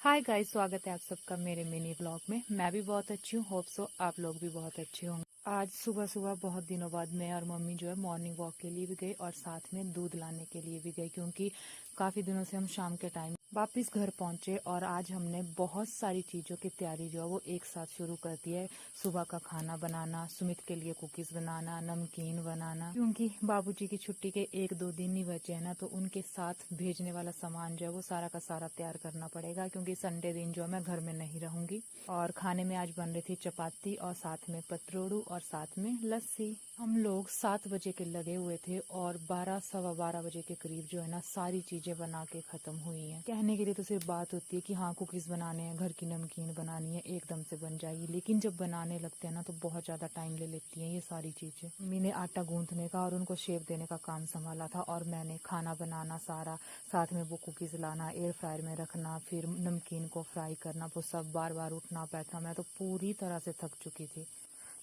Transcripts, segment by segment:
Hi guys, स्वागत है आप सबका मेरे मिनी ब्लॉग में। मैं भी बहुत अच्छी हूँ, होप सो आप लोग भी बहुत अच्छे होंगे। आज सुबह सुबह बहुत दिनों बाद मैं और मम्मी जो है मॉर्निंग वॉक के लिए भी गए और साथ में दूध लाने के लिए भी गए, क्योंकि काफ़ी दिनों से हम शाम के टाइम वापस घर पहुंचे और आज हमने बहुत सारी चीज़ों की तैयारी जो है वो एक साथ शुरू कर दी है। सुबह का खाना बनाना, सुमित के लिए कुकीज़ बनाना, नमकीन बनाना, क्योंकि बाबूजी की छुट्टी के 1-2 दिन ही बचे हैं ना, तो उनके साथ भेजने वाला सामान जो है वो सारा का सारा तैयार करना पड़ेगा, क्योंकि संडे दिन जो है मैं घर में नहीं रहूंगी। और खाने में आज बन रही थी चपाती और साथ में पतरोड़ू और साथ में लस्सी। हम लोग 7 बजे के लगे हुए थे और 12-12:15 बजे के करीब जो है ना सारी चीजें बना के खत्म हुई हैं। कहने के लिए तो सिर्फ बात होती है कि हाँ कुकीज बनाने हैं, घर की नमकीन बनानी है, एकदम से बन जाएगी, लेकिन जब बनाने लगते हैं ना तो बहुत ज्यादा टाइम ले लेती हैं ये सारी चीजें। मम्मी ने आटा गूंथने का और उनको शेप देने का काम संभाला था और मैंने खाना बनाना सारा, साथ में वो कुकीज लाना, एयर फ्रायर में रखना, फिर नमकीन को फ्राई करना, वो सब बार बार उठना बैठना। मैं तो पूरी तरह से थक चुकी थी।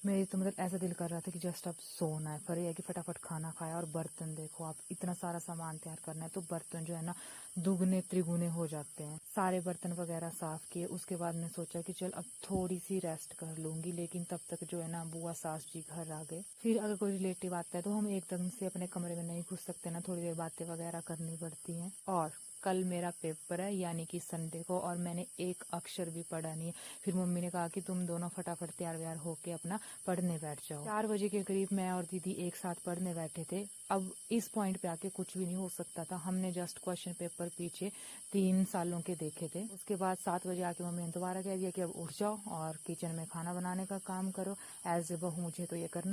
मेरी तो मतलब ऐसा दिल कर रहा था कि जस्ट अब सोना है, पर यह है कि फटाफट खाना खाया। और बर्तन देखो आप, इतना सारा सामान तैयार करना है तो बर्तन जो है ना दुगने त्रिगुने हो जाते हैं। सारे बर्तन वगैरह साफ किए, उसके बाद मैंने सोचा कि चल अब थोड़ी सी रेस्ट कर लूंगी, लेकिन तब तक जो है ना बुआ सास जी घर आ गए। फिर अगर कोई रिलेटिव आता है तो हम एकदम से अपने कमरे में नहीं घुस सकते ना, थोड़ी देर बातें वगैरह करनी पड़ती हैं। और कल मेरा पेपर है यानी कि संडे को, और मैंने एक अक्षर भी पढ़ा नहीं है। फिर मम्मी ने कहा कि तुम दोनों फटाफट तैयार व्यार होके अपना पढ़ने बैठ जाओ। 4 बजे के करीब मैं और दीदी एक साथ पढ़ने बैठे थे। अब इस पॉइंट पे आके कुछ भी नहीं हो सकता था। हमने जस्ट क्वेश्चन पेपर पीछे 3 सालों के देखे थे। उसके बाद 7 बजे आके मम्मी ने दोबारा कह दिया कि अब उठ जाओ और किचन में खाना बनाने का काम करो। एज ए बहू मुझे तो ये करना